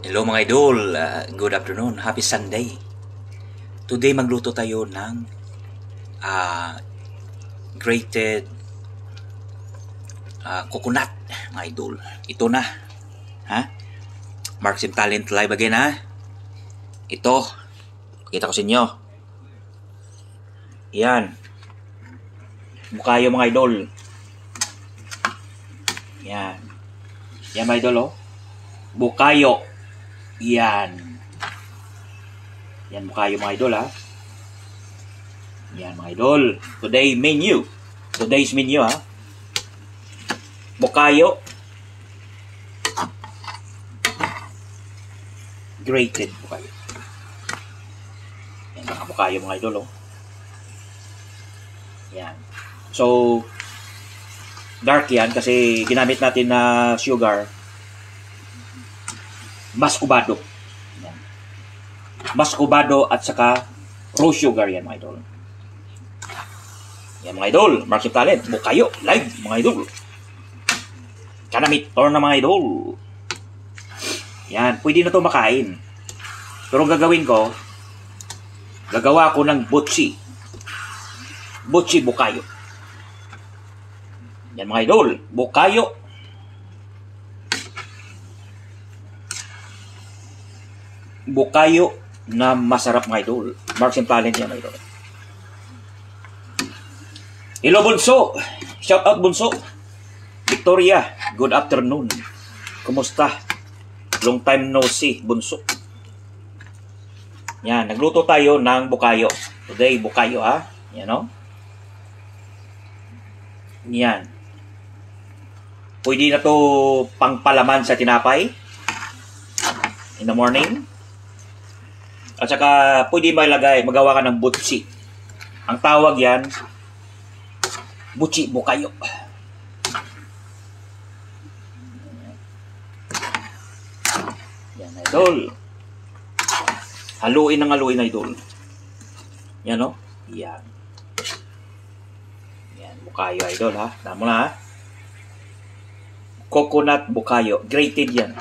Hello mga idol, good afternoon, happy Sunday. Today magluto tayo ng ah, grated coconut mga idol. Ito na, ha? Mark Sim Talent live again ha. Ito, pakita ko sa inyo. Yan. Bukayo mga idol. Yan. Yan mga idol oh. Bukayo. Yan. Yan bukayo mga idol ha. Yan mga idol. Today's menu ha. Bukayo. Grated bukayo. Yan mga bukayo mga idol oh. Yan. So, dark yan kasi ginamit natin na sugar. Muscovado. Yan. Muscovado at saka rose sugar yan mga idol. Yan mga idol. Mark Sim Talent. Bukayo. Live mga idol. Kanamit. Or na mga idol. Yan. Pwede na ito makain. Pero ang gagawin ko, gagawa ko ng butsi. Butsi bukayo. Yan mga idol. Bukayo. Bukayo na masarap mga idol. Mark Sim Talent yan mga idol. Hello Bunso. Shout out Bunso. Victoria. Good afternoon. Kumusta? Long time no see Bunso. Yan. Nagluto tayo ng bukayo. Today bukayo ha. Yan o. Yan. Pwede na to pangpalaman sa tinapay in the morning. At saka pwede magawa ka ng butsi. Ang tawag yan, butsi bukayo. Yan idol. Haluin ng haluin idol. Yan o. Yan. Yan, bukayo idol ha. Damo na ha. Coconut bukayo. Grated yan.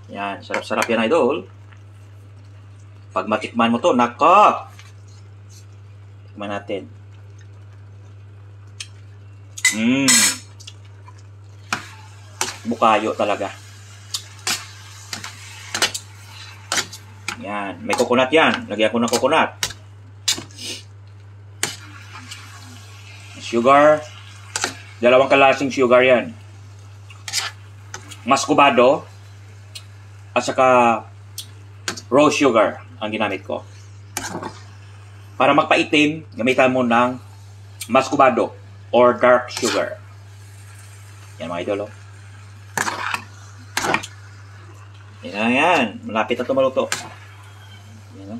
Yan, sarap-sarap yan idol. Pag matikman mo to, nako! Tikman natin. Bukayo talaga. Yan, may coconut yan. Lagyan ko ng coconut. Sugar. Dalawang kalasing sugar yan. Muscovado. At saka rose sugar ang ginamit ko. Para magpaitim, gamitan mo ng muscovado or dark sugar. Yan mga idol. Yan. Malapit na ito maluto. Yan.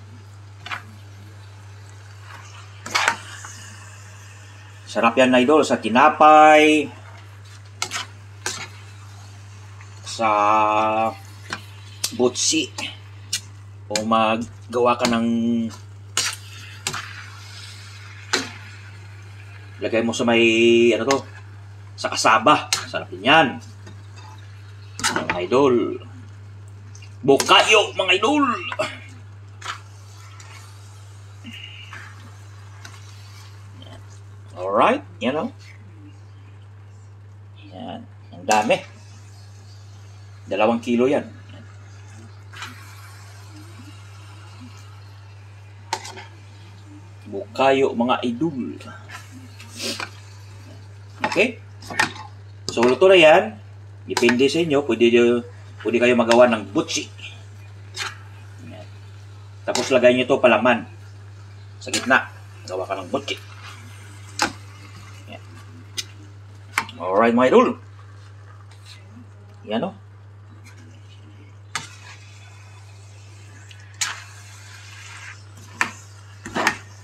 Sarap yan idol sa tinapay. Sa butsi o maggawa ka ng lagay mo sa may ano to sa kasaba, sarap din yan mga idol. Bukayo mga idol. Alright, yan o. Yan, ang dami 2 kilo yan. Bukayo mga idol. Okay? So luto na yan. Depende sa inyo. Pwede kayo magawa ng butsi. Yan. Tapos lagay nyo ito palaman. Sa gitna. Gawa ka ng butsi. Yan. Alright mga idol. Yan o.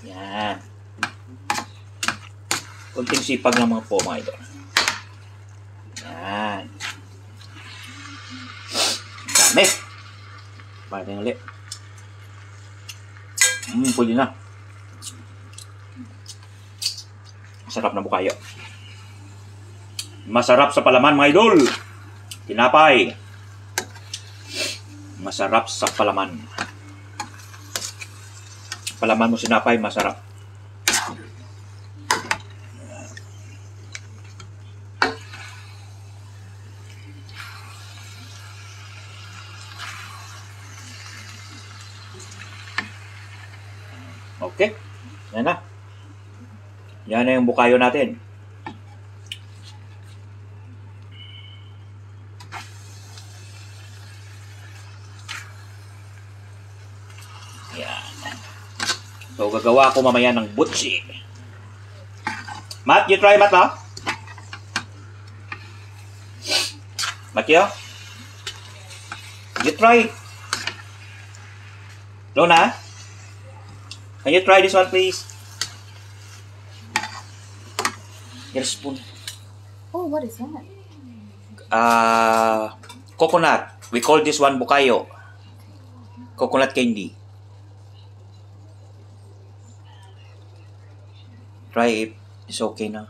Yan. Kunting sipag lang mga po mga idol. Yan. Dami. Pwede nga ulit. Pwede na. Sarap na bukayo. Masarap sa palaman, mga idol. Tinapay. Masarap sa palaman. Palaman mo sinapay, masarap. Okay. Yan na. Yan na yung bukayo natin. Yan. So, gagawa ako mamaya ng butsi. Matt, you try, Matt, ha? Matthew? You try. Lona? Can you try this one, please? Here's a spoon. Oh, what is that? Coconut. We call this one bukayo. Coconut candy. Try it. It's okay now.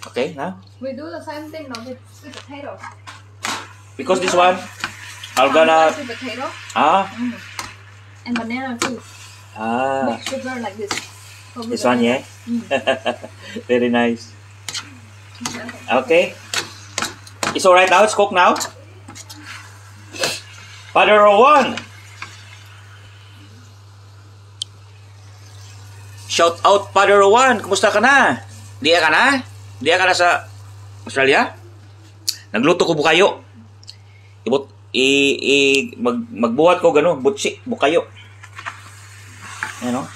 Okay, now? We do the same thing now with sweet potato. Because this one, I'm gonna... Sweet potato. And banana too. Mix sugar like this. This one, yeah? Very nice. Okay. It's alright now? It's cooked now? Father Rowan! Shout out, Father Rowan! Kumusta ka na? Diya ka na? Diya ka na sa Australia? Nagluto ko bukayo. Magbuhat ko gano'n, butsi, bukayo. Ayan, o.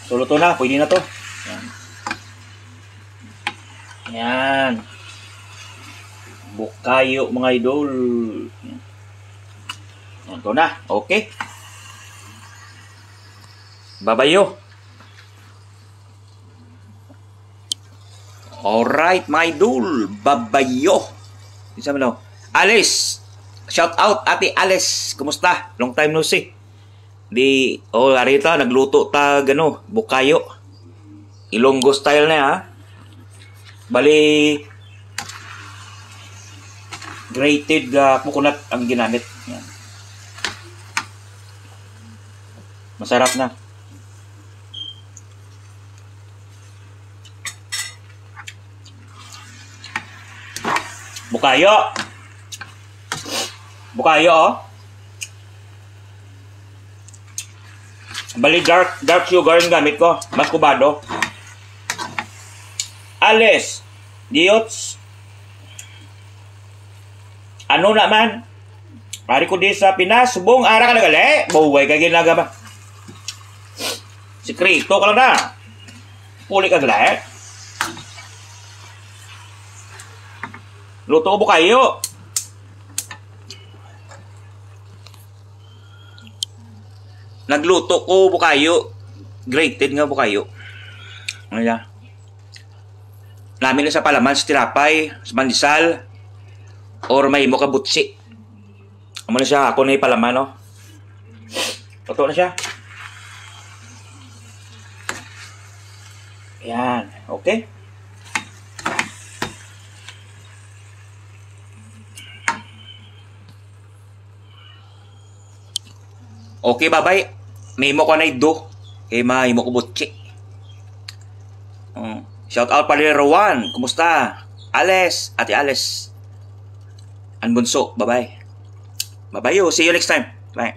So, luto na. Pwede na to. Ayan. Ayan. Bukayo, mga idol. Ayan. Ito na. Okay. Babayo. Alright, mga idol. Babayo. Isa mo daw. Alice. Shout out, Ate Alice. Kumusta? Long time no see. Arita, nagluto ta gano, bukayo. Ilonggo style na, ha. Bali, grated coconut ang ginamit. Yan. Masarap na. Bukayo. Bukayo, oh. Bali, dark sugar yung gamit ko. Mas kubado. Alice. Diots. Ano naman? Pari ko di sa Pinas. Subong ara ka nagali. Buhay ka ginaga ba? Sikrito ka lang na. Puli ka gali. Luto ko bukayo. Nagluto ko bukayo. Grated nga bukayo. Ayan. Namin sa palaman, sa tinapay, sa mandisal, or may mocha butsi. Amo na siya. Ako na yung palaman, no? Luto na siya. Ayan. Okay. Okay, bye-bye. May mo ko na ido. Kaya may mo ko butsi. Shout out pala Rowan. Kumusta? Ales. Ate Ales. Anbunso. Bye-bye. Bye-bye. See you next time. Bye.